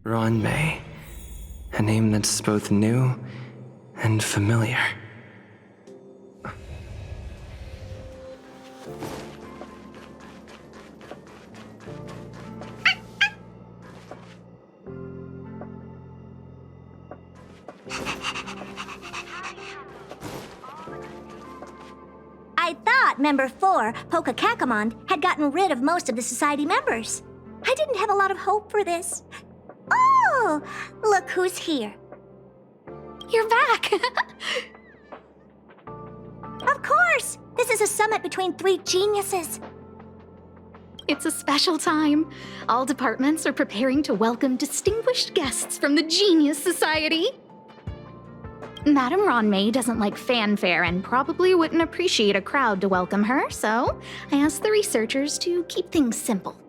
Ron May. A name that's both new and familiar. I thought Member 4, Polka Kakamond, had gotten rid of most of the Society members. I didn't have a lot of hope for this. Oh, look who's here. You're back! Of course! This is a summit between three geniuses. It's a special time. All departments are preparing to welcome distinguished guests from the Genius Society. Madame Ronmay doesn't like fanfare and probably wouldn't appreciate a crowd to welcome her, so I asked the researchers to keep things simple.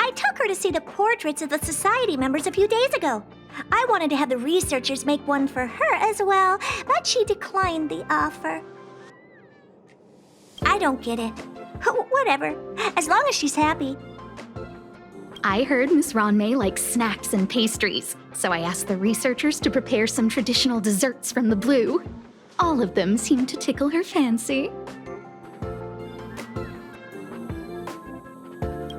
I took her to see the portraits of the Society members a few days ago. I wanted to have the researchers make one for her as well, but she declined the offer. I don't get it. Whatever, as long as she's happy. I heard Miss Ronmay likes snacks and pastries, so I asked the researchers to prepare some traditional desserts from the blue. All of them seemed to tickle her fancy.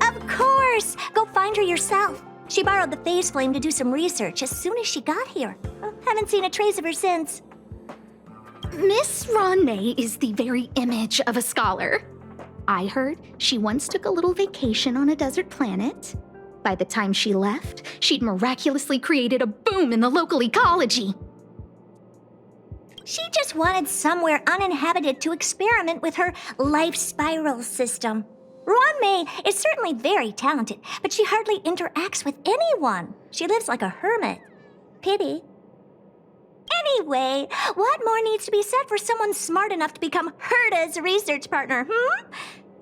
Of course! Go find her yourself. She borrowed the phase flame to do some research as soon as she got here. Haven't seen a trace of her since. Miss Ronmay is the very image of a scholar. I heard she once took a little vacation on a desert planet. By the time she left, she'd miraculously created a boom in the local ecology. She just wanted somewhere uninhabited to experiment with her life spiral system. Ron May is certainly very talented, but she hardly interacts with anyone. She lives like a hermit. Pity. Anyway, what more needs to be said for someone smart enough to become Herta's research partner,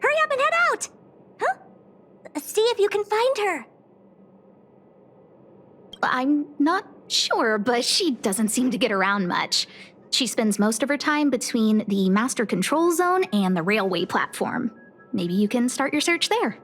Hurry up and head out! Huh? See if you can find her. I'm not sure, but she doesn't seem to get around much. She spends most of her time between the master control zone and the railway platform. Maybe you can start your search there.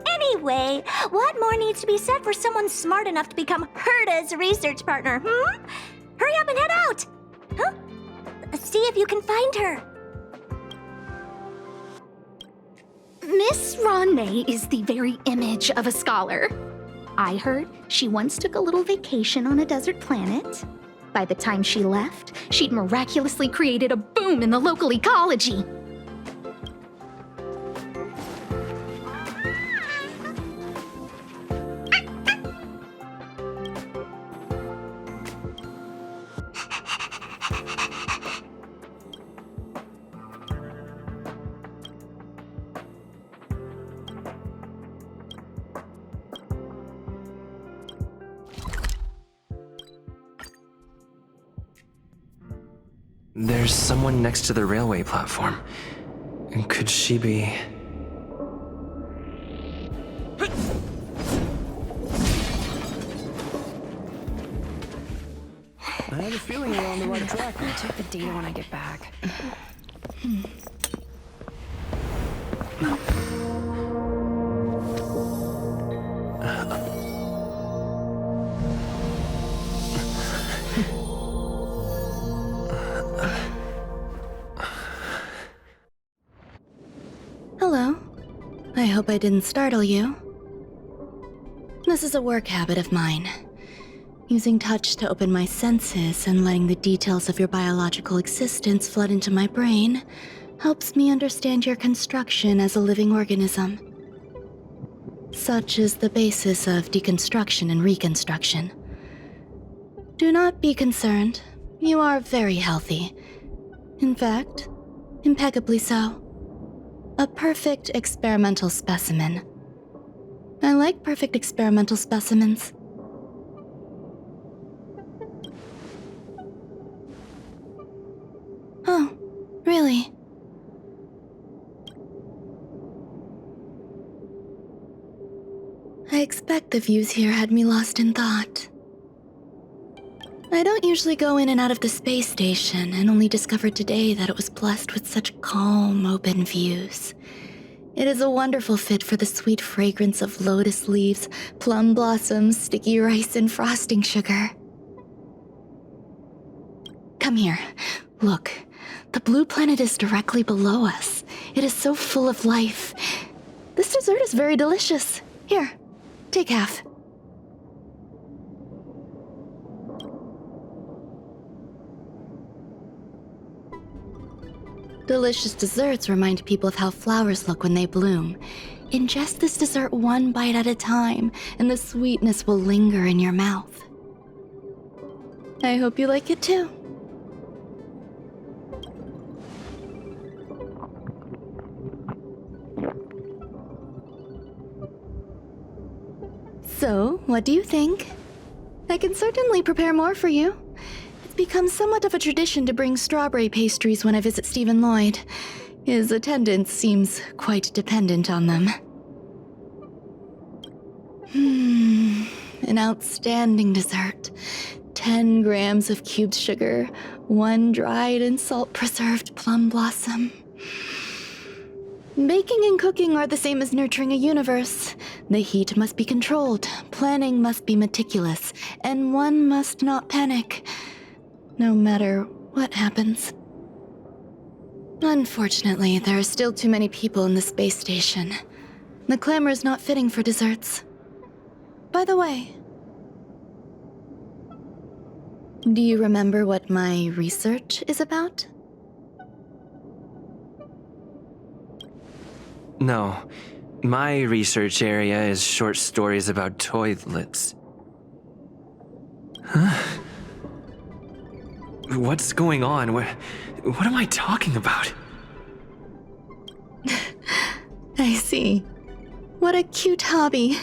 Anyway, what more needs to be said for someone smart enough to become Herta's research partner, Hurry up and head out! Huh? See if you can find her. Miss Ronmay is the very image of a scholar. I heard she once took a little vacation on a desert planet. By the time she left, she'd miraculously created a boom in the local ecology. There's someone next to the railway platform. Could she be... I have a feeling we're on the right track. I'll check the data when I get back. hope I didn't startle you. This is a work habit of mine. Using touch to open my senses and letting the details of your biological existence flood into my brain helps me understand your construction as a living organism. Such is the basis of deconstruction and reconstruction. Do not be concerned. You are very healthy. In fact, impeccably so. A perfect experimental specimen. I like perfect experimental specimens. Oh, really? I expect the views here had me lost in thought. I don't usually go in and out of the space station, and only discovered today that it was blessed with such calm, open views. It is a wonderful fit for the sweet fragrance of lotus leaves, plum blossoms, sticky rice, and frosting sugar. Come here. Look. The blue planet is directly below us. It is so full of life. This dessert is very delicious. Here, take half. Delicious desserts remind people of how flowers look when they bloom. Ingest this dessert one bite at a time, and the sweetness will linger in your mouth. I hope you like it too. So, what do you think? I can certainly prepare more for you. It's become somewhat of a tradition to bring strawberry pastries when I visit Stephen Lloyd. His attendance seems quite dependent on them. An outstanding dessert. 10 grams of cubed sugar, 1 dried and salt-preserved plum blossom. Baking and cooking are the same as nurturing a universe. The heat must be controlled, planning must be meticulous, and one must not panic, no matter what happens. Unfortunately, there are still too many people in the space station. The clamor is not fitting for desserts. By the way, do you remember what my research is about? No. My research area is short stories about toilets. Huh? What's going on? What am I talking about? I see. What a cute hobby.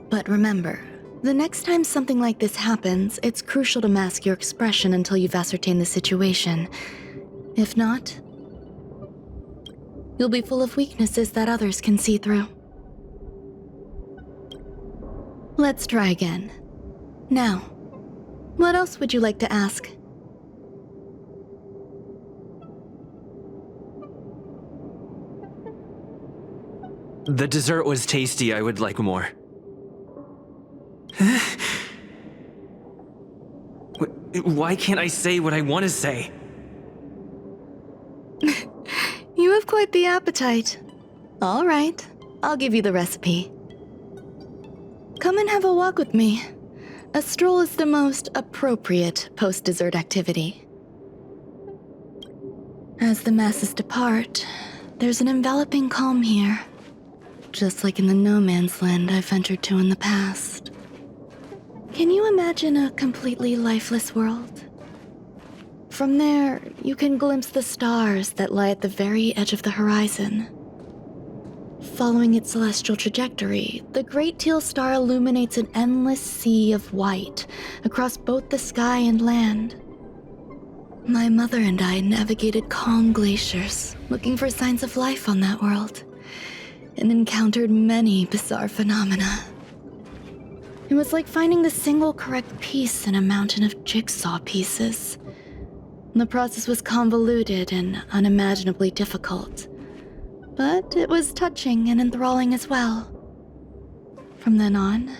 But remember, the next time something like this happens, it's crucial to mask your expression until you've ascertained the situation. If not, you'll be full of weaknesses that others can see through. Let's try again. Now, what else would you like to ask? The dessert was tasty. I would like more. Why can't I say what I want to say? You have quite the appetite. All right, I'll give you the recipe. Come and have a walk with me. A stroll is the most appropriate post-dessert activity. As the masses depart, there's an enveloping calm here, just like in the no man's land I've ventured to in the past. Can you imagine a completely lifeless world? From there, you can glimpse the stars that lie at the very edge of the horizon. Following its celestial trajectory, the Great Teal Star illuminates an endless sea of white across both the sky and land. My mother and I navigated calm glaciers, looking for signs of life on that world, and encountered many bizarre phenomena. It was like finding the single correct piece in a mountain of jigsaw pieces. The process was convoluted and unimaginably difficult, but it was touching and enthralling as well. From then on,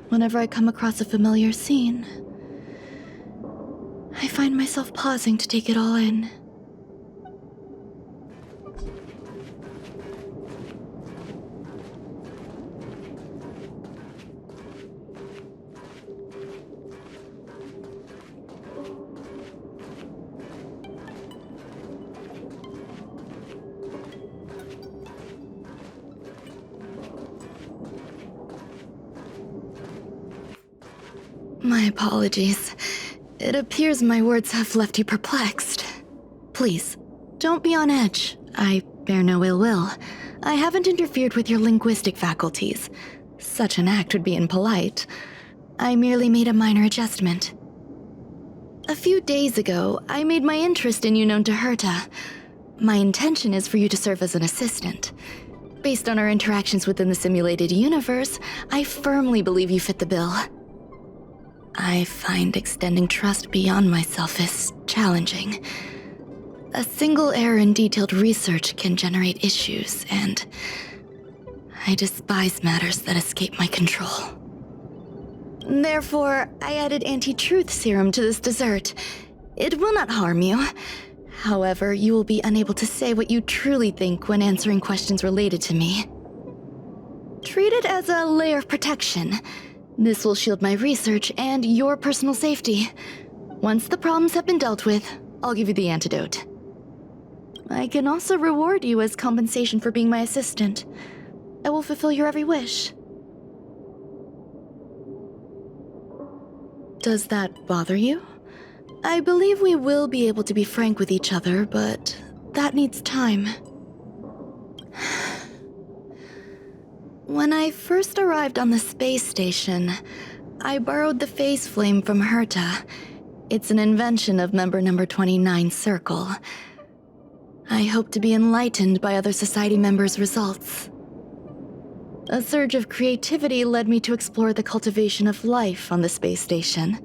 whenever I come across a familiar scene, I find myself pausing to take it all in. My apologies. It appears my words have left you perplexed. Please, don't be on edge. I bear no ill will. I haven't interfered with your linguistic faculties. Such an act would be impolite. I merely made a minor adjustment. A few days ago, I made my interest in you known to Herta. My intention is for you to serve as an assistant. Based on our interactions within the simulated universe, I firmly believe you fit the bill. I find extending trust beyond myself is challenging. A single error in detailed research can generate issues, and I despise matters that escape my control. Therefore, I added anti-truth serum to this dessert. It will not harm you. However, you will be unable to say what you truly think when answering questions related to me. Treat it as a layer of protection. This will shield my research and your personal safety. Once the problems have been dealt with, I'll give you the antidote. I can also reward you as compensation for being my assistant. I will fulfill your every wish. Does that bother you? I believe we will be able to be frank with each other, but that needs time. When I first arrived on the space station, I borrowed the phase flame from Herta. It's an invention of member number 29 Circle. I hope to be enlightened by other society members' results. A surge of creativity led me to explore the cultivation of life on the space station.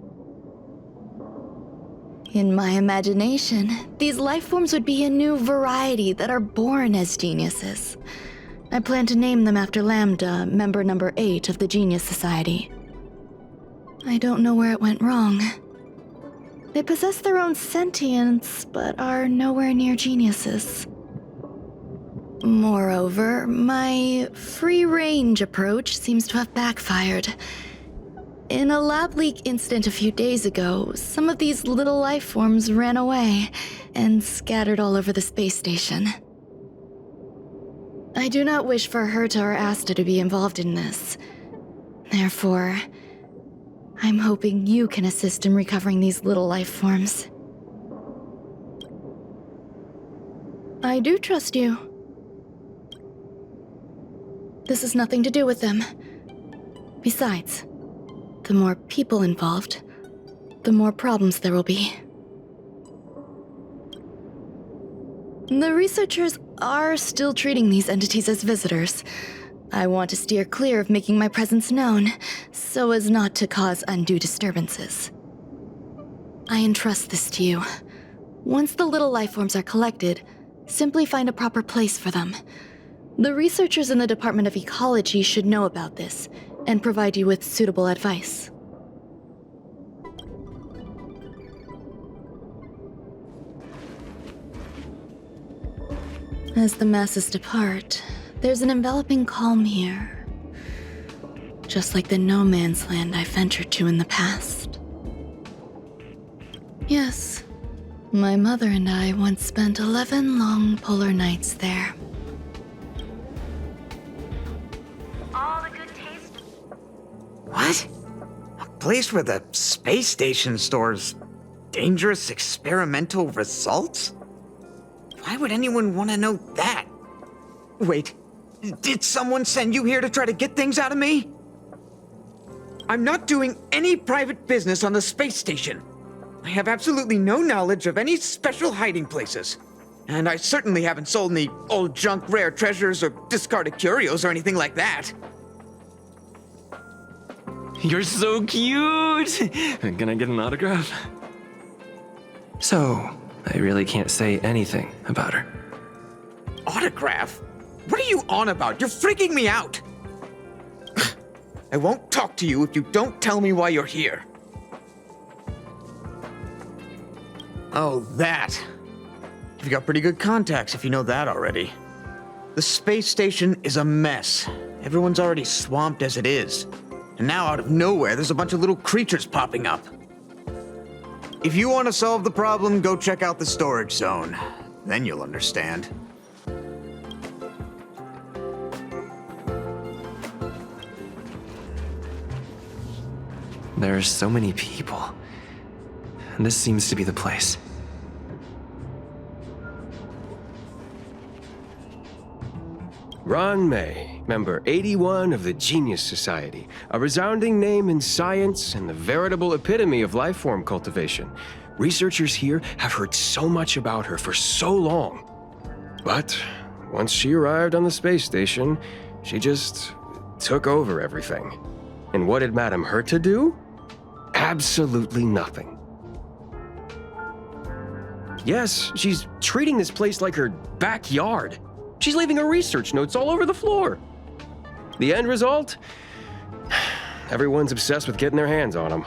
In my imagination, these life forms would be a new variety that are born as geniuses. I plan to name them after Lambda, member number 8 of the Genius Society. I don't know where it went wrong. They possess their own sentience, but are nowhere near geniuses. Moreover, my free-range approach seems to have backfired. In a lab leak incident a few days ago, some of these little life forms ran away and scattered all over the space station. I do not wish for Herta or Asta to be involved in this. Therefore, I'm hoping you can assist in recovering these little life forms. I do trust you. This has nothing to do with them. Besides, the more people involved, the more problems there will be. The researchers are still treating these entities as visitors. I want to steer clear of making my presence known, so as not to cause undue disturbances. I entrust this to you. Once the little life forms are collected, simply find a proper place for them. The researchers in the Department of Ecology should know about this, and provide you with suitable advice. As the masses depart, there's an enveloping calm here. Just like the no man's land I ventured to in the past. Yes, my mother and I once spent 11 long polar nights there. All the good taste. What? A place where the space station stores dangerous experimental results? Why would anyone want to know that? Wait, did someone send you here to try to get things out of me? I'm not doing any private business on the space station. I have absolutely no knowledge of any special hiding places. And I certainly haven't sold any old junk rare treasures or discarded curios or anything like that. You're so cute! Can I get an autograph? So, I really can't say anything about her. Autograph? What are you on about? You're freaking me out! I won't talk to you if you don't tell me why you're here. Oh, that. You've got pretty good contacts if you know that already. The space station is a mess. Everyone's already swamped as it is. And now out of nowhere, there's a bunch of little creatures popping up. If you want to solve the problem, go check out the storage zone. Then you'll understand. There are so many people. This seems to be the place. Ron May, member 81 of the Genius Society, a resounding name in science and the veritable epitome of life form cultivation. Researchers here have heard so much about her for so long. But once she arrived on the space station, she just took over everything. And what did Madame hurt to do? Absolutely nothing. Yes, she's treating this place like her backyard. She's leaving her research notes all over the floor. The end result? Everyone's obsessed with getting their hands on them.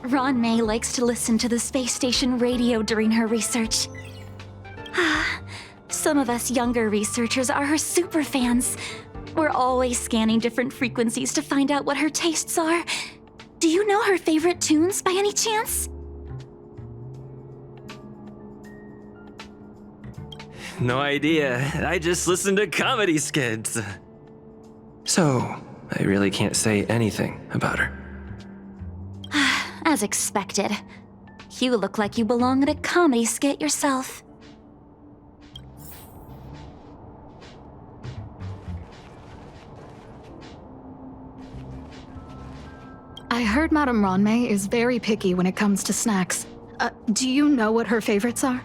Ron May likes to listen to the space station radio during her research. Some of us younger researchers are her super fans. We're always scanning different frequencies to find out what her tastes are. Do you know her favorite tunes by any chance? No idea. I just listen to comedy skits. So, I really can't say anything about her. As expected. You look like you belong in a comedy skit yourself. I heard Madame Ronmay is very picky when it comes to snacks. Do you know what her favorites are?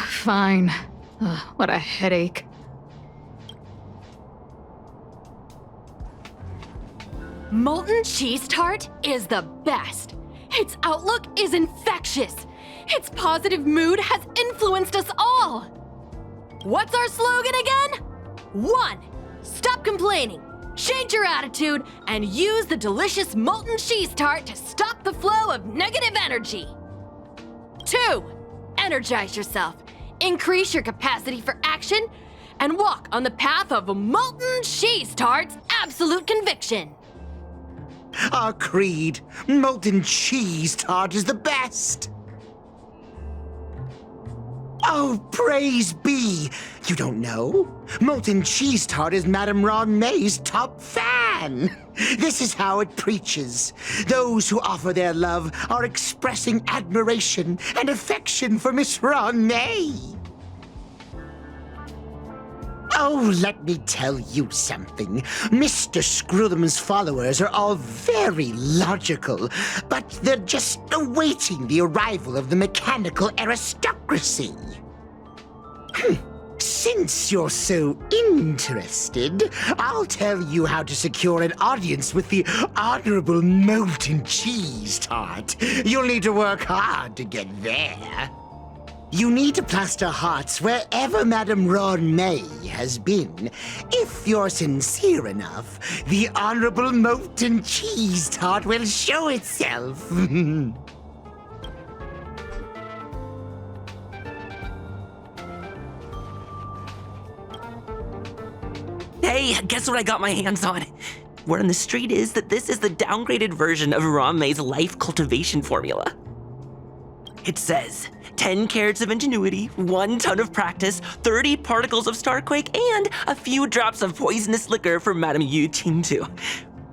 Fine. What a headache. Molten cheese tart is the best. Its outlook is infectious. Its positive mood has influenced us all. What's our slogan again? 1. Stop complaining, change your attitude, and use the delicious molten cheese tart to stop the flow of negative energy. 2. Energize yourself, increase your capacity for action, and walk on the path of molten cheese tart's absolute conviction. Our creed, molten cheese tart is the best. Oh, praise be! You don't know? Molten cheese tart is Madame Ron May's top fan. This is how it preaches. Those who offer their love are expressing admiration and affection for Miss Ron May. Oh, let me tell you something. Mr. Screwthum's followers are all very logical, but they're just awaiting the arrival of the mechanical aristocracy. Since you're so interested, I'll tell you how to secure an audience with the Honorable Molten Cheese Tart. You'll need to work hard to get there. You need to plaster hearts wherever Madame Ron May has been. If you're sincere enough, the Honorable Molten Cheese Tart will show itself. Hey, guess what I got my hands on? Word on the street is that this is the downgraded version of Ron May's life cultivation formula. It says 10 carats of ingenuity, 1 ton of practice, 30 particles of starquake, and a few drops of poisonous liquor from Madame Yu Ting-Tu.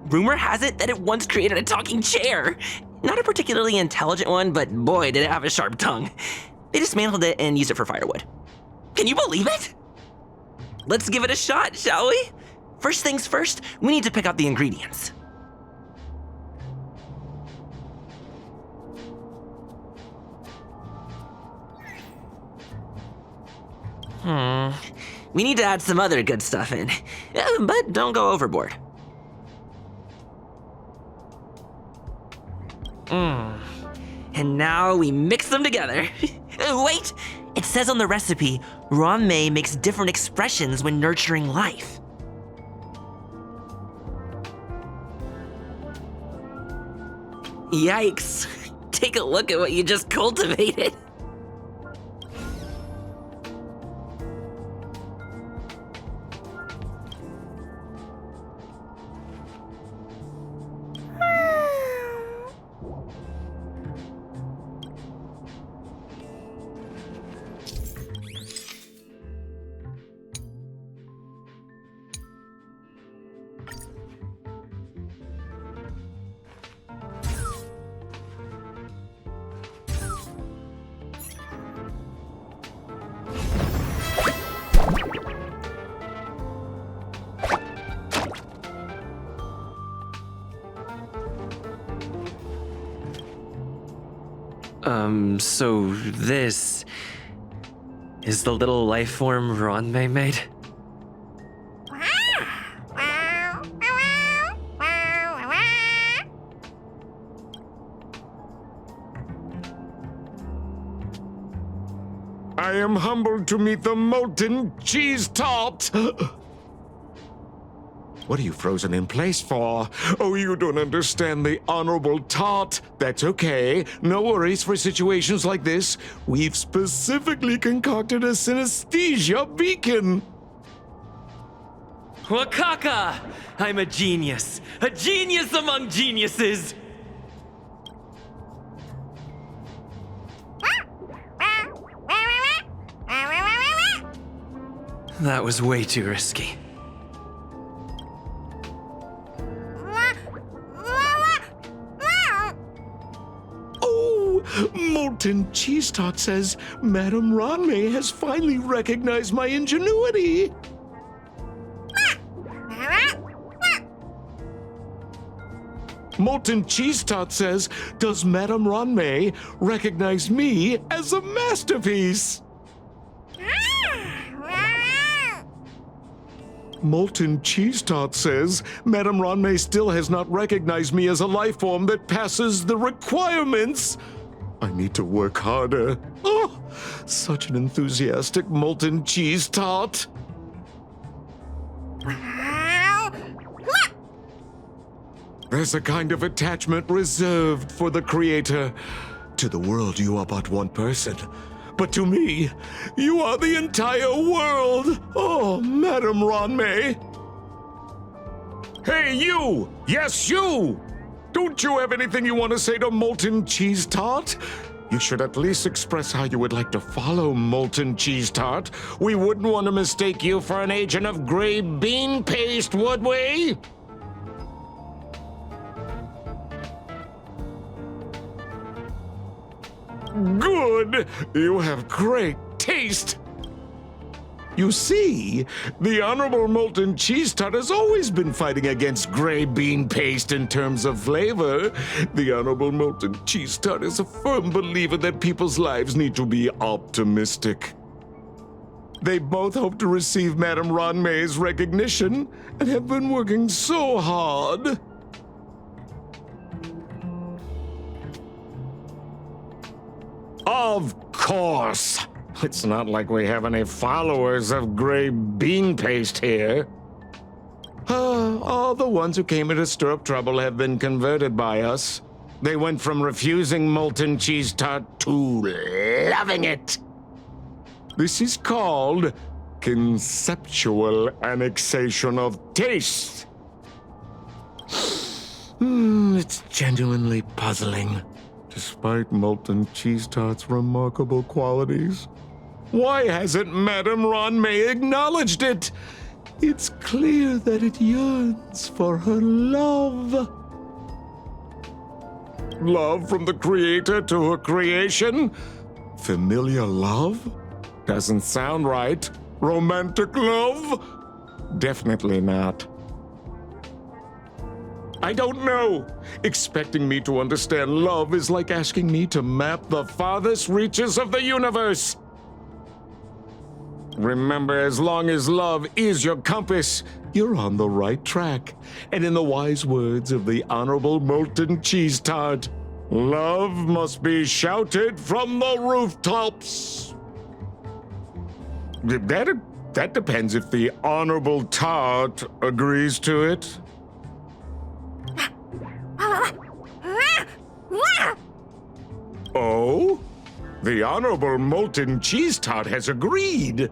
Rumor has it that it once created a talking chair. Not a particularly intelligent one, but boy, did it have a sharp tongue. They dismantled it and used it for firewood. Can you believe it? Let's give it a shot, shall we? First things first, we need to pick out the ingredients. We need to add some other good stuff in, but don't go overboard. And now we mix them together. Wait! It says on the recipe, Ron May makes different expressions when nurturing life. Yikes. Take a look at what you just cultivated. So this is the little life form Ronmei made? I am humbled to meet the molten cheese tart. What are you frozen in place for? Oh, you don't understand the honorable tart. That's okay. No worries for situations like this. We've specifically concocted a synesthesia beacon. Wakaka! I'm a genius among geniuses! That was way too risky. Oh, molten cheese tart says Madame Ronmei has finally recognized my ingenuity. Molten cheese tart says, does Madame Ronmei recognize me as a masterpiece? Molten cheese tart says, Madame Ronmei still has not recognized me as a life form that passes the requirements. I need to work harder. Oh, such an enthusiastic molten cheese tart. There's a kind of attachment reserved for the creator. To the world, you are but one person. But to me, you are the entire world. Oh, Madame Ronmei. Hey, you! Yes, you! Don't you have anything you want to say to Molten Cheese Tart? You should at least express how you would like to follow Molten Cheese Tart. We wouldn't want to mistake you for an agent of gray bean paste, would we? Good! You have great taste! You see, the Honorable Molten Cheese Tart has always been fighting against gray bean paste in terms of flavor. The Honorable Molten Cheese Tart is a firm believer that people's lives need to be optimistic. They both hope to receive Madame Ronmei's recognition and have been working so hard. Of course! It's not like we have any followers of gray bean paste here. All the ones who came here to stir up trouble have been converted by us. They went from refusing molten cheese tart to loving it. This is called conceptual annexation of taste. It's genuinely puzzling. Despite Molten Cheese Tart's remarkable qualities, why hasn't Madame Ronmei acknowledged it? It's clear that it yearns for her love. Love from the creator to her creation? Familiar love? Doesn't sound right. Romantic love? Definitely not. I don't know. Expecting me to understand love is like asking me to map the farthest reaches of the universe. Remember, as long as love is your compass, you're on the right track. And in the wise words of the Honorable Molten Cheese Tart, love must be shouted from the rooftops. That depends if the Honorable Tart agrees to it. Oh? The Honorable Molten Cheese Tart has agreed.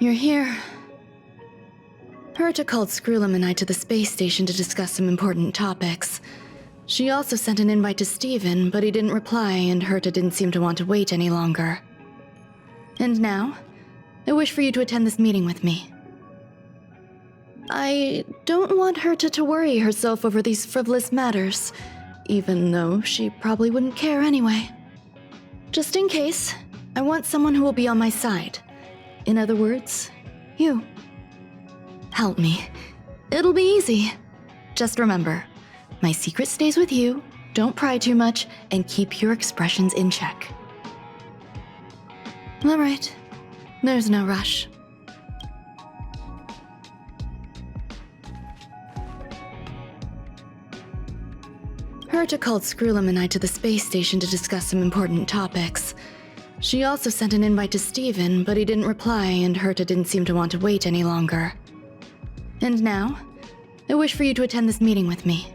You're here. Herta called Skrullum and I to the space station to discuss some important topics. She also sent an invite to Steven, but he didn't reply, and Herta didn't seem to want to wait any longer. And now, I wish for you to attend this meeting with me. I don't want Herta to worry herself over these frivolous matters, even though she probably wouldn't care anyway. Just in case, I want someone who will be on my side. In other words, you. Help me. It'll be easy. Just remember, my secret stays with you, don't pry too much, and keep your expressions in check. All right. There's no rush. Herta called Skrullum and I to the space station to discuss some important topics. She also sent an invite to Steven, but he didn't reply, and Herta didn't seem to want to wait any longer. And now, I wish for you to attend this meeting with me.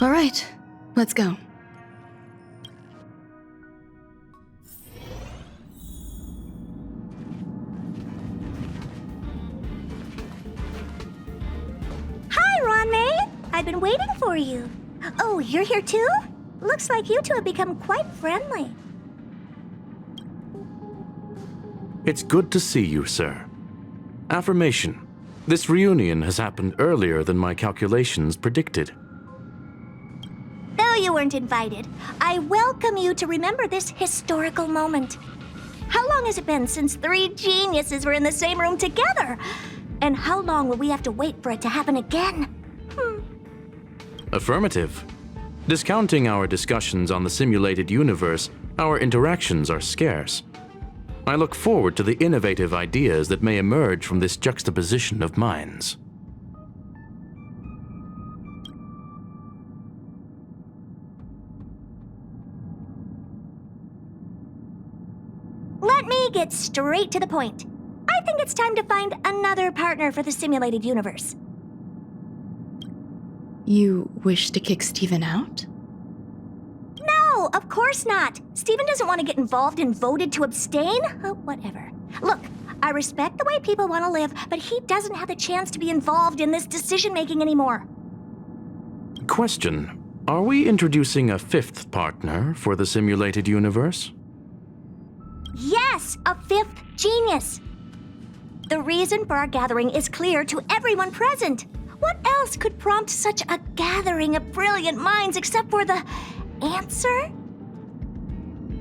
All right, let's go. Hi, Ron-May! I've been waiting for you. Oh, you're here too? Looks like you two have become quite friendly. It's good to see you, sir. Affirmation. This reunion has happened earlier than my calculations predicted. Though you weren't invited, I welcome you to remember this historical moment. How long has it been since 3 geniuses were in the same room together? And how long will we have to wait for it to happen again? Affirmative. Discounting our discussions on the simulated universe, our interactions are scarce. I look forward to the innovative ideas that may emerge from this juxtaposition of minds. Let me get straight to the point. I think it's time to find another partner for the simulated universe. You wish to kick Steven out? No, of course not. Steven doesn't want to get involved and voted to abstain. Oh, whatever. Look, I respect the way people want to live, but he doesn't have the chance to be involved in this decision-making anymore. Question. Are we introducing a 5th partner for the simulated universe? Yes, a 5th genius. The reason for our gathering is clear to everyone present. What else could prompt such a gathering of brilliant minds except for the answer?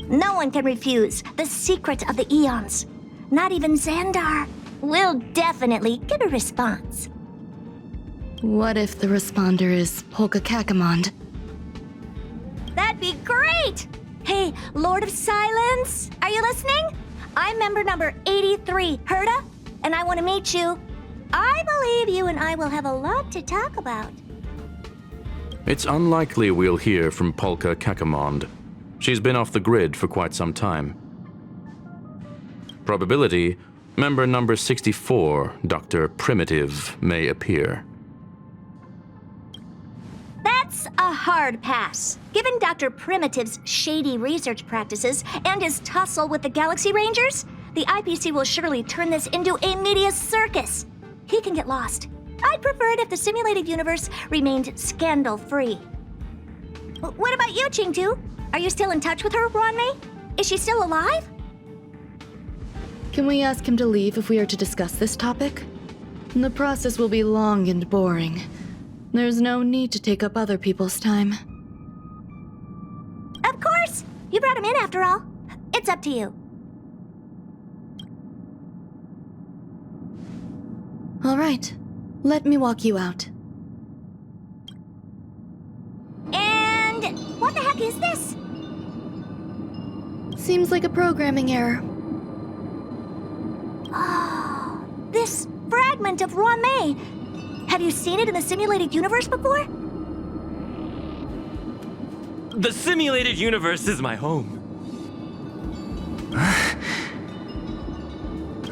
No one can refuse the secret of the eons. Not even Xandar. We'll definitely get a response. What if the responder is Polka Kakamond? That'd be great! Hey, Lord of Silence, are you listening? I'm member number 83, Herta, and I want to meet you. I believe you and I will have a lot to talk about. It's unlikely we'll hear from Polka Kakamond. She's been off the grid for quite some time. Probability, member number 64, Dr. Primitive, may appear. That's a hard pass. Given Dr. Primitive's shady research practices and his tussle with the Galaxy Rangers, the IPC will surely turn this into a media circus. He can get lost. I'd prefer it if the simulated universe remained scandal-free. What about you, Ching-Tu? Are you still in touch with her, Ruanmei? Is she still alive? Can we ask him to leave if we are to discuss this topic? The process will be long and boring. There's no need to take up other people's time. Of course! You brought him in after all. It's up to you. All right. Let me walk you out. And what the heck is this? Seems like a programming error. Oh, this fragment of Ruanmei. Have you seen it in the simulated universe before? The simulated universe is my home.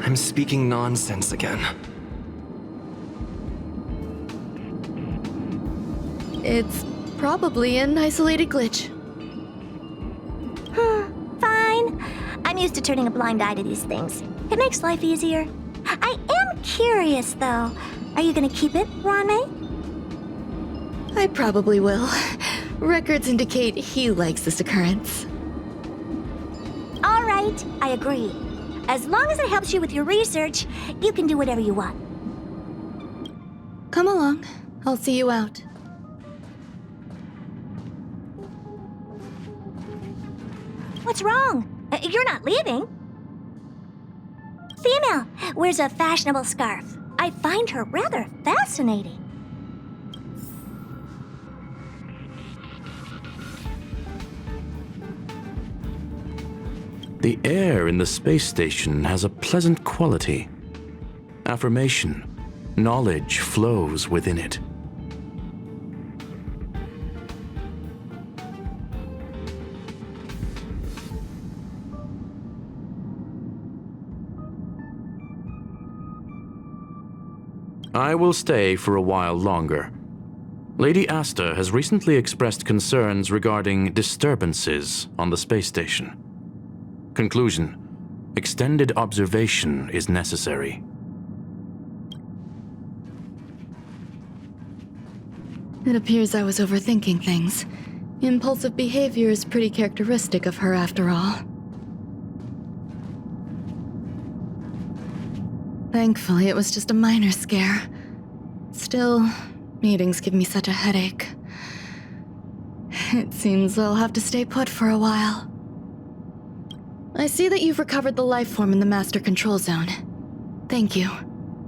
I'm speaking nonsense again. It's probably an isolated glitch. Fine. I'm used to turning a blind eye to these things. It makes life easier. I am curious, though. Are you gonna keep it, Ruanmei? I probably will. Records indicate he likes this occurrence. All right, I agree. As long as it helps you with your research, you can do whatever you want. Come along. I'll see you out. What's wrong? You're not leaving. Female wears a fashionable scarf. I find her rather fascinating. The air in the space station has a pleasant quality. Affirmation, knowledge flows within it. I will stay for a while longer. Lady Asta has recently expressed concerns regarding disturbances on the space station. Conclusion: extended observation is necessary. It appears I was overthinking things. Impulsive behavior is pretty characteristic of her after all. Thankfully, it was just a minor scare. Still, meetings give me such a headache. It seems I'll have to stay put for a while. I see that you've recovered the life form in the master control zone. Thank you.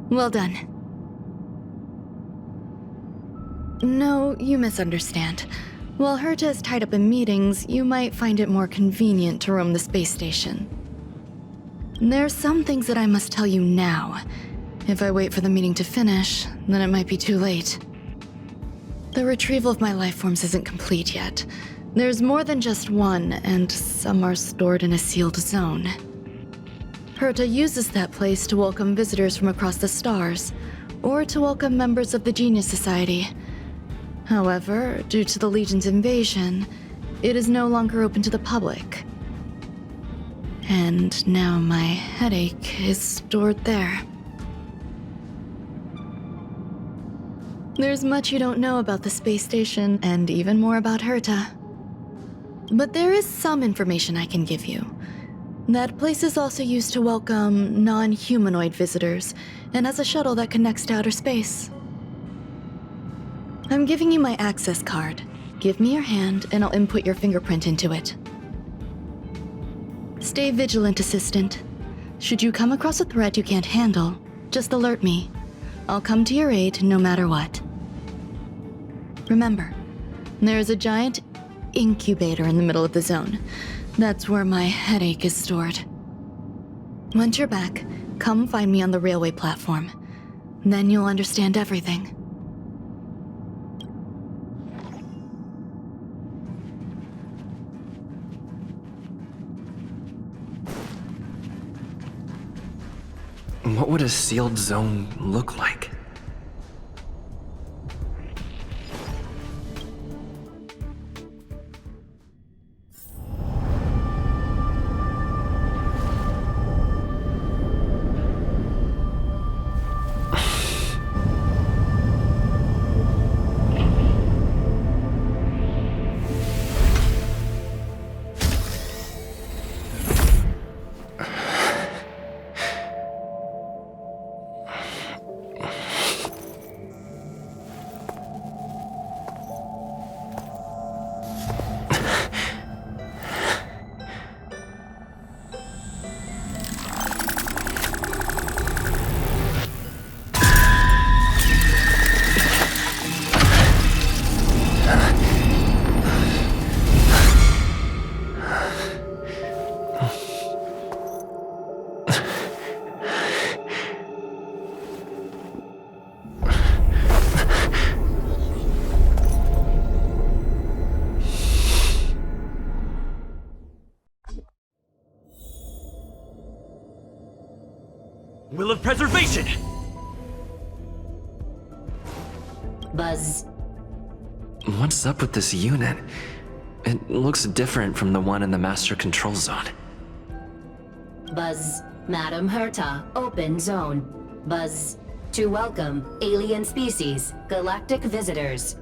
Well done. No, you misunderstand. While Herta is tied up in meetings, you might find it more convenient to roam the space station. There are some things that I must tell you now. If I wait for the meeting to finish, then it might be too late. The retrieval of my life forms isn't complete yet. There's more than just one, and some are stored in a sealed zone. Herta uses that place to welcome visitors from across the stars, or to welcome members of the Genius Society. However, due to the Legion's invasion, it is no longer open to the public. And now my headache is stored there. There's much you don't know about the space station, and even more about Herta. But there is some information I can give you. That place is also used to welcome non-humanoid visitors, and has a shuttle that connects to outer space. I'm giving you my access card. Give me your hand, and I'll input your fingerprint into it. Stay vigilant, Assistant. Should you come across a threat you can't handle, just alert me. I'll come to your aid no matter what. Remember, there is a giant incubator in the middle of the zone. That's where my headache is stored. Once you're back, come find me on the railway platform. Then you'll understand everything. What would a sealed zone look like? self-preservation! Buzz. What's up with this unit? It looks different from the one in the Master Control Zone. Buzz. Madam Herta, open zone. Buzz. To welcome alien species, galactic visitors.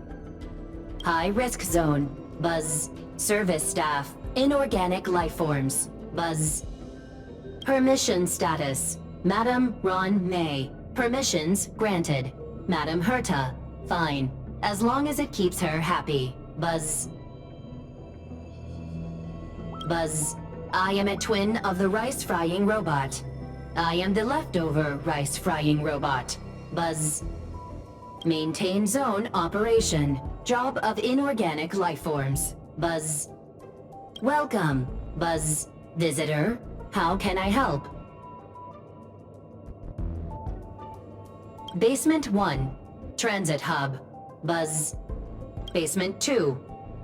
High risk zone. Buzz. Service staff, inorganic life forms. Buzz. Permission status. Madam Ron May. Permissions granted. Madam Herta. Fine. As long as it keeps her happy. Buzz. Buzz. I am a twin of the rice-frying robot. I am the leftover rice-frying robot. Buzz. Maintain zone operation. Job of inorganic life forms. Buzz. Welcome. Buzz. Visitor. How can I help? Basement 1. Transit hub. Buzz. Basement 2.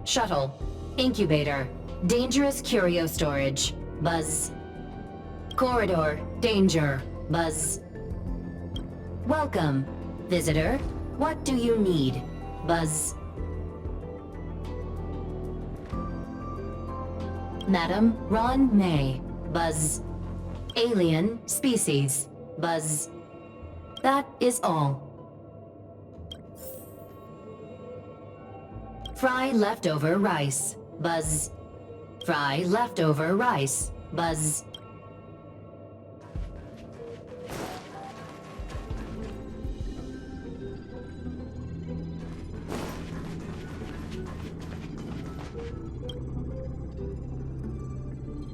Shuttle. Incubator. Dangerous curio storage. Buzz. Corridor. Danger. Buzz. Welcome. Visitor. What do you need? Buzz. Madam Ron May. Buzz. Alien species. Buzz. That is all. Fry leftover rice. Buzz. Fry leftover rice. Buzz.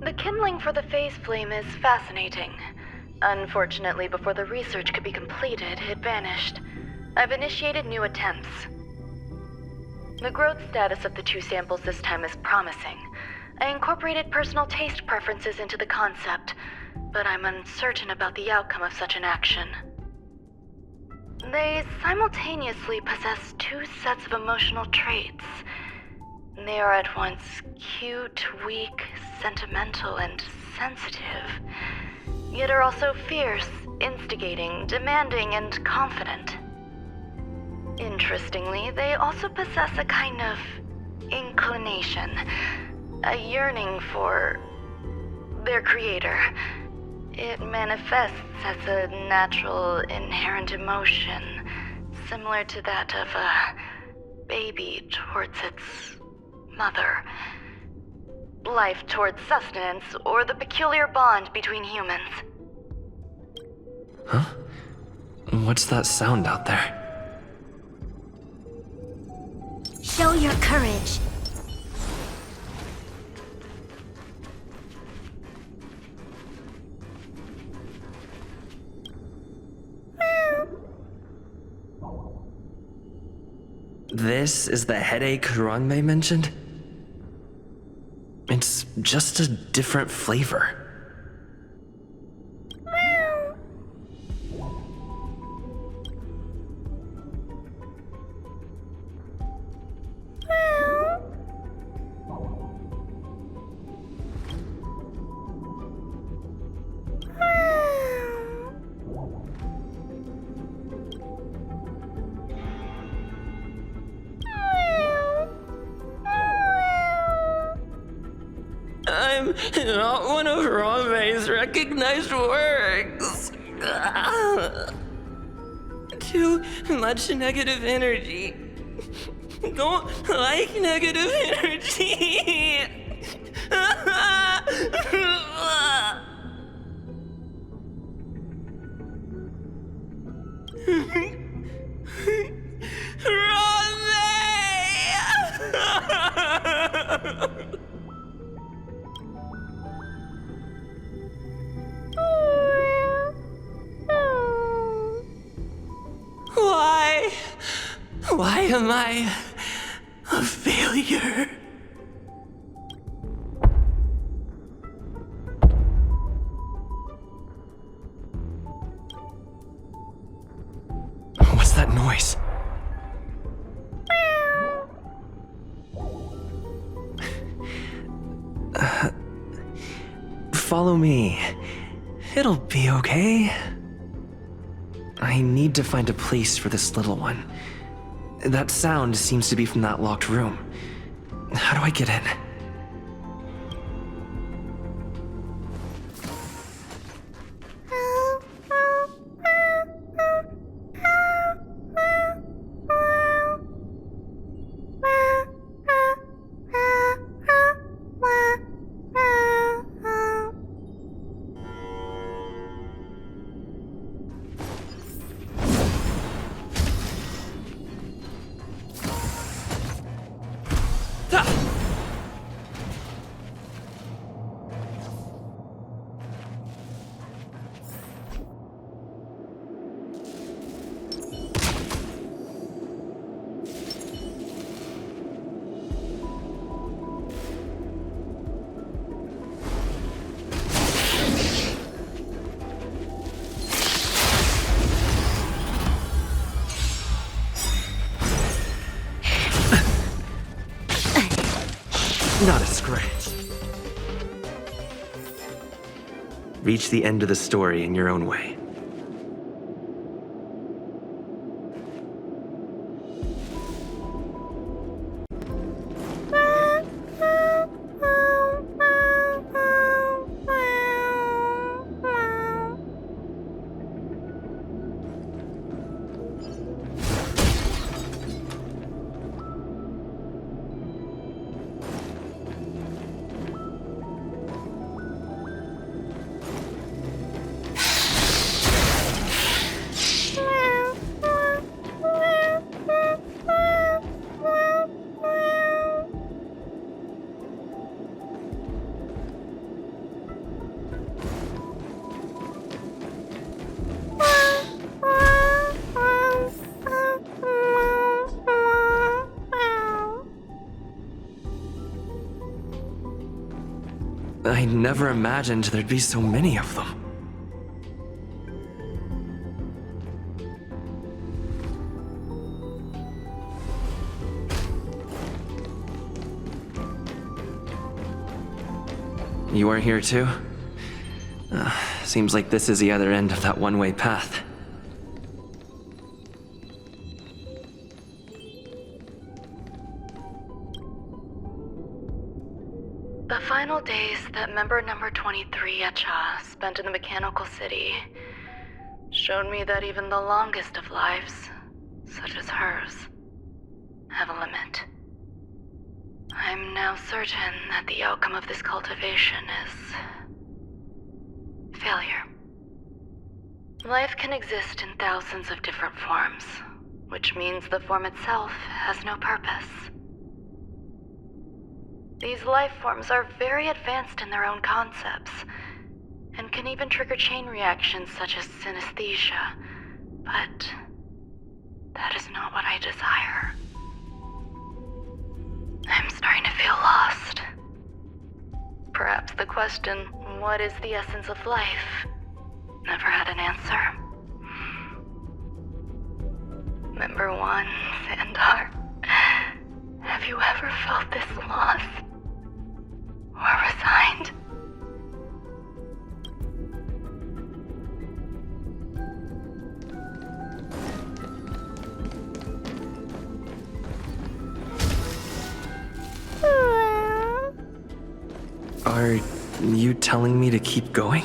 The kindling for the phase flame is fascinating. Unfortunately, before the research could be completed, it vanished. I've initiated new attempts. The growth status of the 2 samples this time is promising. I incorporated personal taste preferences into the concept, but I'm uncertain about the outcome of such an action. They simultaneously possess 2 sets of emotional traits. They are at once cute, weak, sentimental, and sensitive, yet are also fierce, instigating, demanding, and confident. Interestingly, they also possess a kind of inclination, a yearning for their creator. It manifests as a natural, inherent emotion, similar to that of a baby towards its mother. Life towards sustenance, or the peculiar bond between humans. Huh? What's that sound out there? Show your courage. This is the headache Ranmei mentioned? It's just a different flavor. I'm not one of Ranmei's recognized works. Too much negative energy. Don't like negative energy. Why am I a failure? What's that noise? Follow me. It'll be okay. I need to find a place for this little one. That sound seems to be from that locked room. How do I get in? Not a scratch. Reach the end of the story in your own way. I never imagined there'd be so many of them. You are here too? Seems like this is the other end of that one-way path. The final days that member number 23 Echa spent in the mechanical city showed me that even the longest of lives, such as hers, have a limit. I'm now certain that the outcome of this cultivation is failure. Life can exist in thousands of different forms, which means the form itself has no purpose. These life forms are very advanced in their own concepts, and can even trigger chain reactions such as synesthesia, but that is not what I desire. I'm starting to feel lost. Perhaps the question, what is the essence of life, never had an answer. Member 1, Sandar, have you ever felt this lost? Or resigned? Are you telling me to keep going?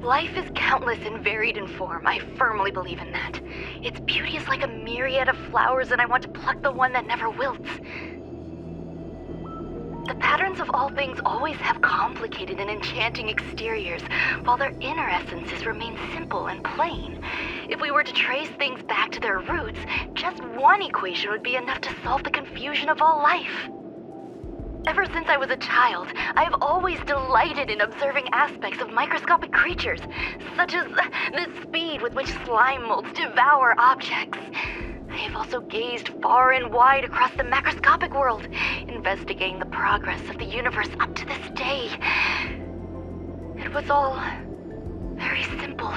Life is countless and varied in form. I firmly believe in that. Its beauty is like a myriad of flowers, and I want to pluck the one that never wilts. The patterns of all things always have complicated and enchanting exteriors, while their inner essences remain simple and plain. If we were to trace things back to their roots, just one equation would be enough to solve the confusion of all life. Ever since I was a child, I have always delighted in observing aspects of microscopic creatures, such as the speed with which slime molds devour objects. I have also gazed far and wide across the macroscopic world, investigating the progress of the universe up to this day. It was all very simple.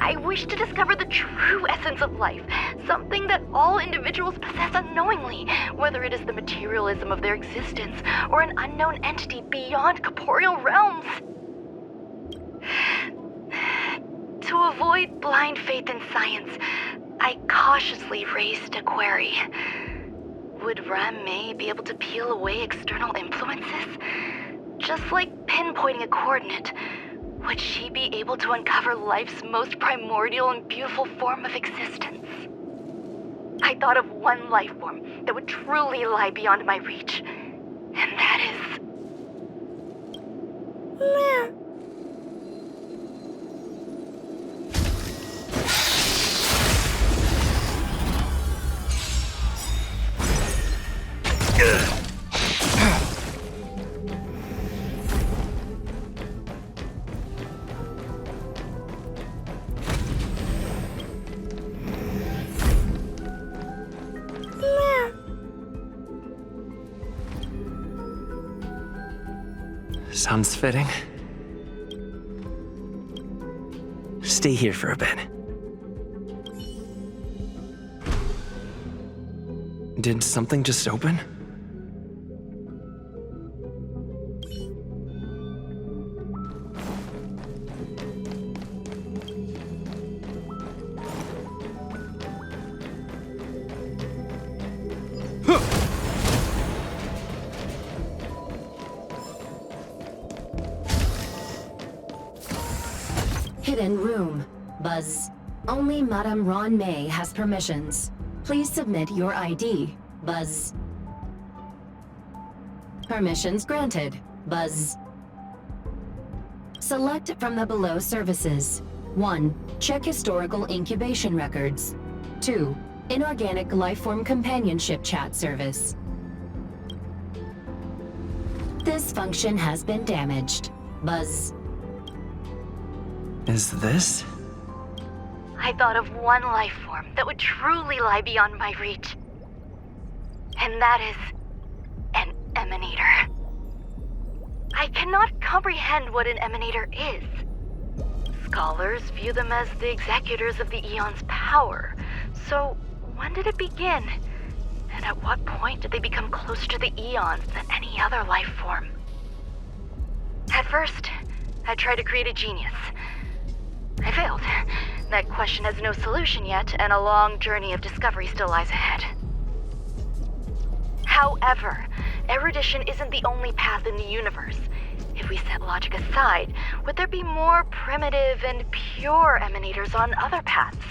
I wish to discover the true essence of life, something that all individuals possess unknowingly, whether it is the materialism of their existence or an unknown entity beyond corporeal realms. To avoid blind faith in science, I cautiously raised a query. Would Ran-Mei be able to peel away external influences? Just like pinpointing a coordinate, would she be able to uncover life's most primordial and beautiful form of existence? I thought of one life form that would truly lie beyond my reach, and that is... Sounds fitting. Stay here for a bit. Did something just open? Hidden room. Buzz. Only Madame Ran-Mei has permissions. Please submit your ID. Buzz. Permissions granted. Buzz. Select from the below services. 1. Check historical incubation records. 2. Inorganic lifeform companionship chat service. This function has been damaged. Buzz. Is this? I thought of one life form that would truly lie beyond my reach. And that is... an emanator. I cannot comprehend what an emanator is. Scholars view them as the executors of the Eon's power. So, when did it begin? And at what point did they become closer to the Eons than any other life form? At first, I tried to create a genius. I failed. That question has no solution yet, and a long journey of discovery still lies ahead. However, erudition isn't the only path in the universe. If we set logic aside, would there be more primitive and pure emanators on other paths?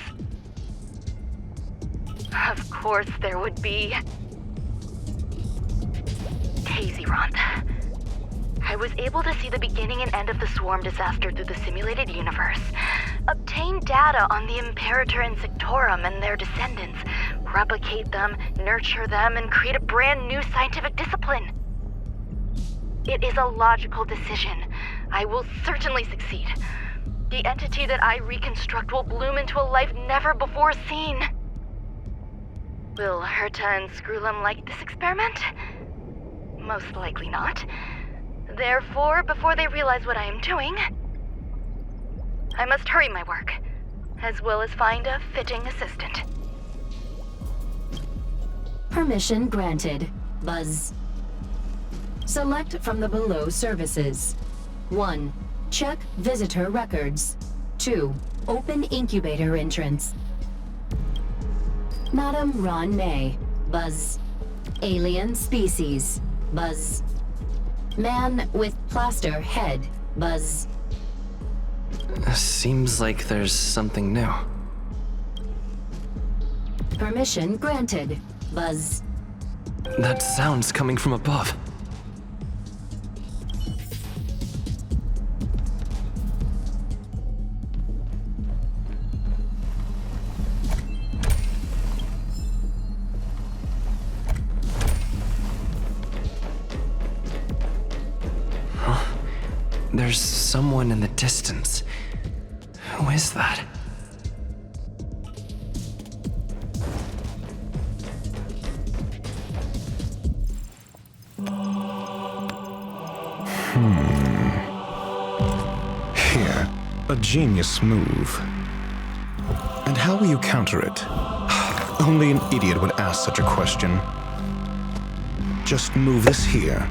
Of course there would be. Tazirant. I was able to see the beginning and end of the swarm disaster through the simulated universe, obtain data on the Imperator and Sectorum and their descendants, replicate them, nurture them, and create a brand new scientific discipline. It is a logical decision. I will certainly succeed. The entity that I reconstruct will bloom into a life never before seen. Will Herta and Skrulum like this experiment? Most likely not. Therefore, before they realize what I am doing, I must hurry my work, as well as find a fitting assistant. Permission granted. Buzz. Select from the below services. 1. Check visitor records. 2. Open incubator entrance. Madame Ran-Mei. Buzz. Alien species. Buzz. Man with plaster head. Buzz. Seems like there's something new. Permission granted. Buzz. That sound's coming from above. There's someone in the distance. Who is that? Here, a genius move. And how will you counter it? Only an idiot would ask such a question. Just move this here.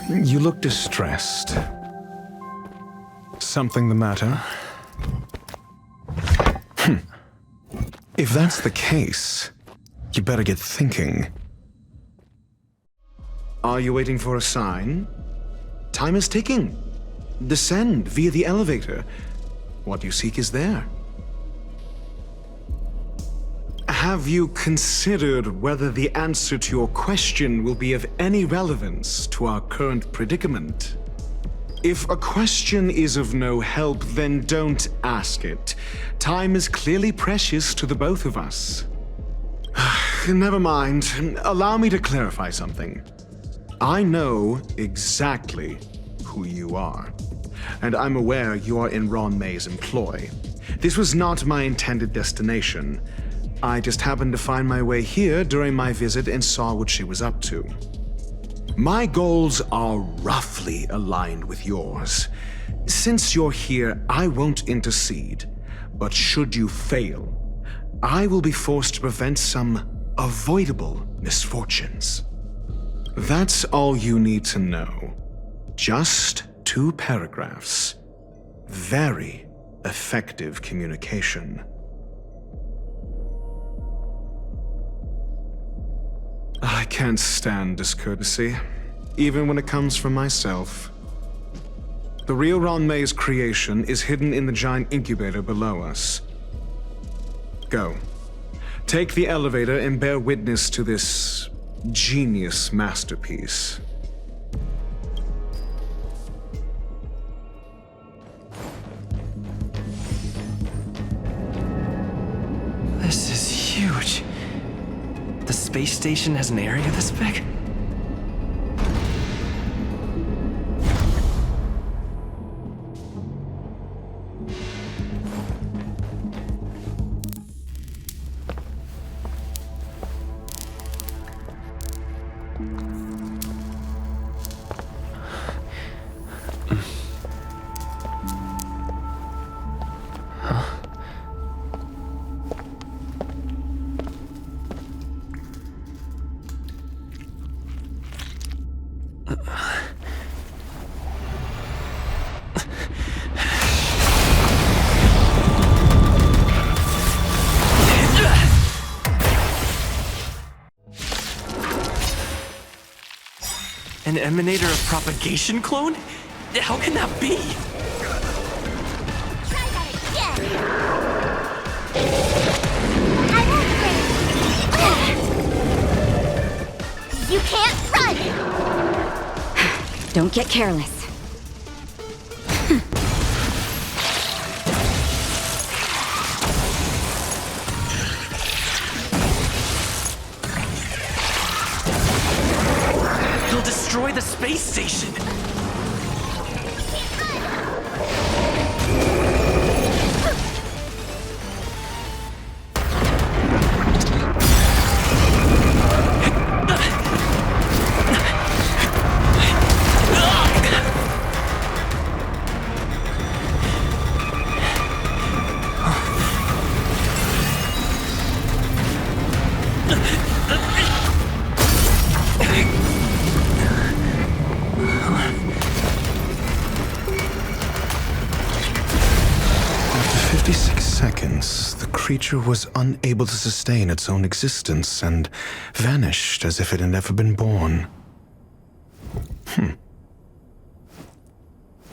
You look distressed. Something the matter? If that's the case, you better get thinking. Are you waiting for a sign? Time is ticking. Descend via the elevator. What you seek is there. Have you considered whether the answer to your question will be of any relevance to our current predicament? If a question is of no help, then don't ask it. Time is clearly precious to the both of us. Never mind. Allow me to clarify something. I know exactly who you are, and I'm aware you are in Ron May's employ. This was not my intended destination. I just happened to find my way here during my visit and saw what she was up to. My goals are roughly aligned with yours. Since you're here, I won't intercede, but should you fail, I will be forced to prevent some avoidable misfortunes. That's all you need to know. Just 2 paragraphs. Very effective communication. I can't stand discourtesy, even when it comes from myself. The real Ron May's creation is hidden in the giant incubator below us. Go. Take the elevator and bear witness to this genius masterpiece. This is huge. The space station has an area this big? An emanator of propagation clone? How can that be? Try that again! I won't win! You can't run! Don't get careless. He'll destroy the space station! The creature was unable to sustain its own existence and vanished as if it had never been born.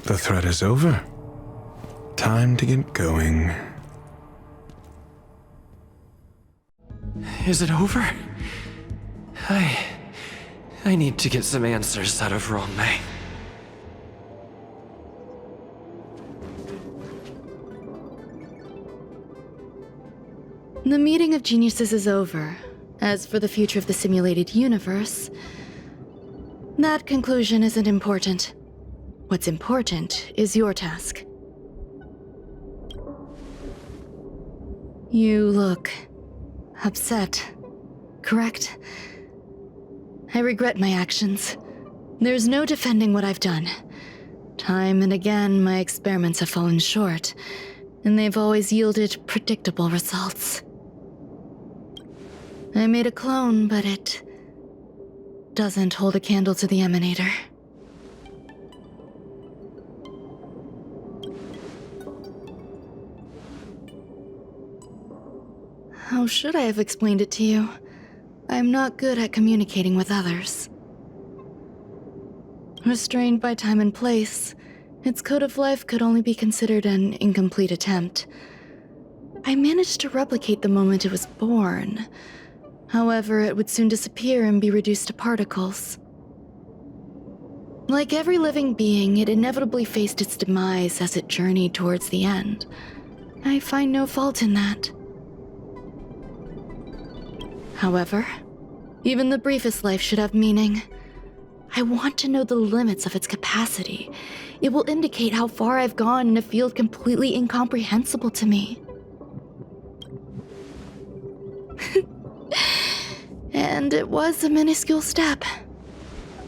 The threat is over. Time to get going. Is it over? I need to get some answers out of Ron May. The meeting of geniuses is over. As for the future of the simulated universe, that conclusion isn't important. What's important is your task. You look upset, correct? I regret my actions. There's no defending what I've done. Time and again, my experiments have fallen short, and they've always yielded predictable results. I made a clone, but it doesn't hold a candle to the emanator. How should I have explained it to you? I'm not good at communicating with others. Restrained by time and place, its code of life could only be considered an incomplete attempt. I managed to replicate the moment it was born. However, it would soon disappear and be reduced to particles. Like every living being, it inevitably faced its demise as it journeyed towards the end. I find no fault in that. However, even the briefest life should have meaning. I want to know the limits of its capacity. It will indicate how far I've gone in a field completely incomprehensible to me. And it was a minuscule step,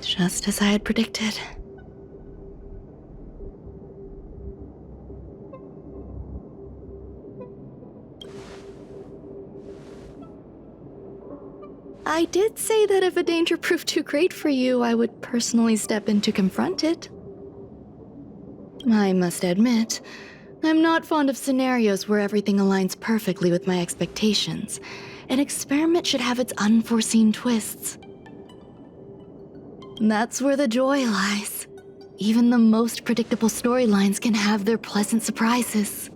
just as I had predicted. I did say that if a danger proved too great for you, I would personally step in to confront it. I must admit, I'm not fond of scenarios where everything aligns perfectly with my expectations. An experiment should have its unforeseen twists. That's where the joy lies. Even the most predictable storylines can have their pleasant surprises.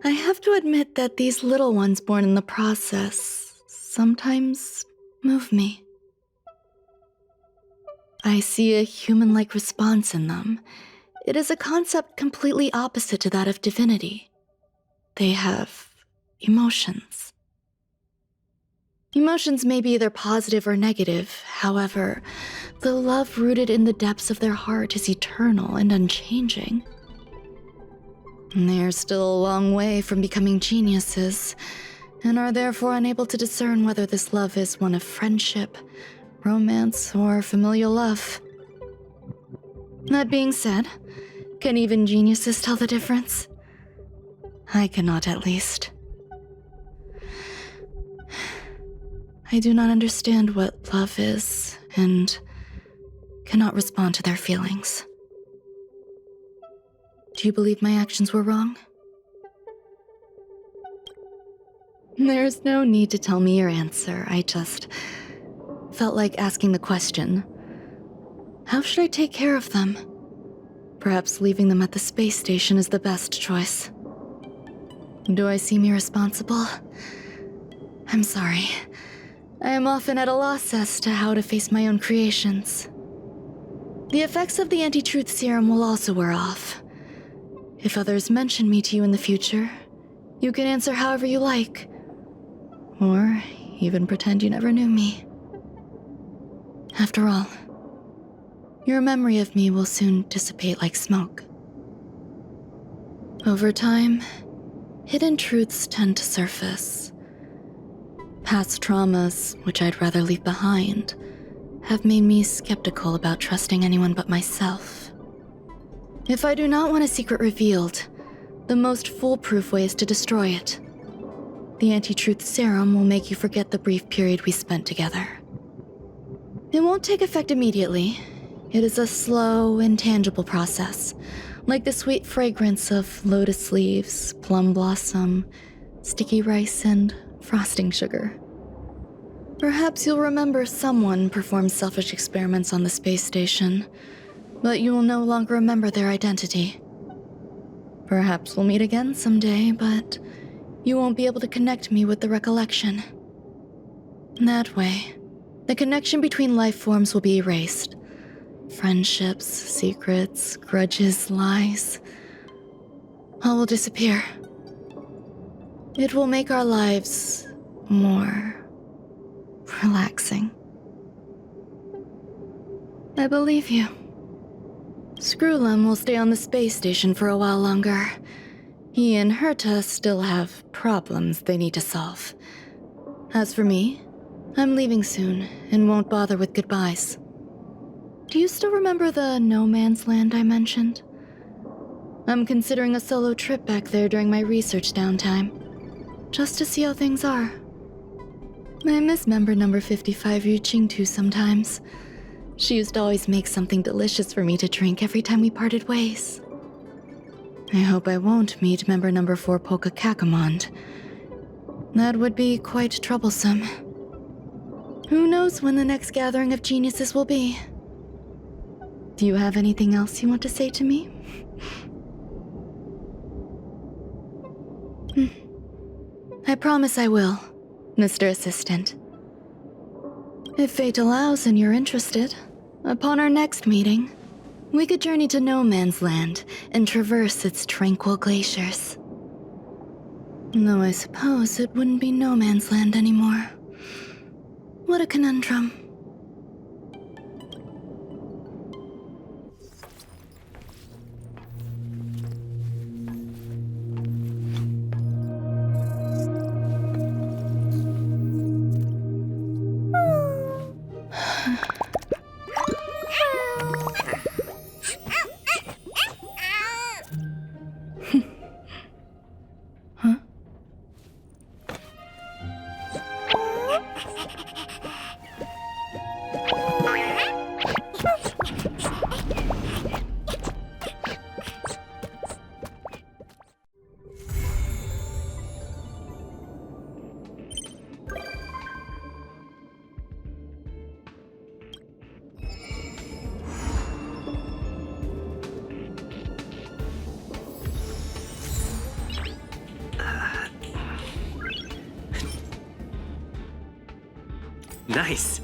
I have to admit that these little ones born in the process sometimes move me. I see a human-like response in them. It is a concept completely opposite to that of divinity. They have emotions. Emotions may be either positive or negative. However, the love rooted in the depths of their heart is eternal and unchanging. They're still a long way from becoming geniuses, and are therefore unable to discern whether this love is one of friendship, romance, or familial love. That being said, can even geniuses tell the difference? I cannot, at least. I do not understand what love is, and cannot respond to their feelings. Do you believe my actions were wrong? There's no need to tell me your answer. I just felt like asking the question. How should I take care of them? Perhaps leaving them at the space station is the best choice. Do I seem irresponsible? I'm sorry. I am often at a loss as to how to face my own creations. The effects of the anti-truth serum will also wear off. If others mention me to you in the future, you can answer however you like. Or even pretend you never knew me. After all, your memory of me will soon dissipate like smoke. Over time, hidden truths tend to surface. Past traumas, which I'd rather leave behind, have made me skeptical about trusting anyone but myself. If I do not want a secret revealed, the most foolproof way is to destroy it. The anti-truth serum will make you forget the brief period we spent together. It won't take effect immediately. It is a slow, intangible process, like the sweet fragrance of lotus leaves, plum blossom, sticky rice, and frosting sugar. Perhaps you'll remember someone performed selfish experiments on the space station, but you will no longer remember their identity. Perhaps we'll meet again someday, but you won't be able to connect me with the recollection. That way, the connection between life forms will be erased. Friendships, secrets, grudges, lies, all will disappear. It will make our lives more relaxing. I believe you. Screwlum will stay on the space station for a while longer. He and Herta still have problems they need to solve. As for me, I'm leaving soon and won't bother with goodbyes. Do you still remember the no man's land I mentioned? I'm considering a solo trip back there during my research downtime, just to see how things are. I miss member number 55 Yuqingtu sometimes. She used to always make something delicious for me to drink every time we parted ways. I hope I won't meet member number 4 Polka Kakamond. That would be quite troublesome. Who knows when the next gathering of geniuses will be? Do you have anything else you want to say to me? I promise I will, Mr. Assistant. If fate allows and you're interested, upon our next meeting, we could journey to No Man's Land and traverse its tranquil glaciers. Though I suppose it wouldn't be No Man's Land anymore. What a conundrum. Nice.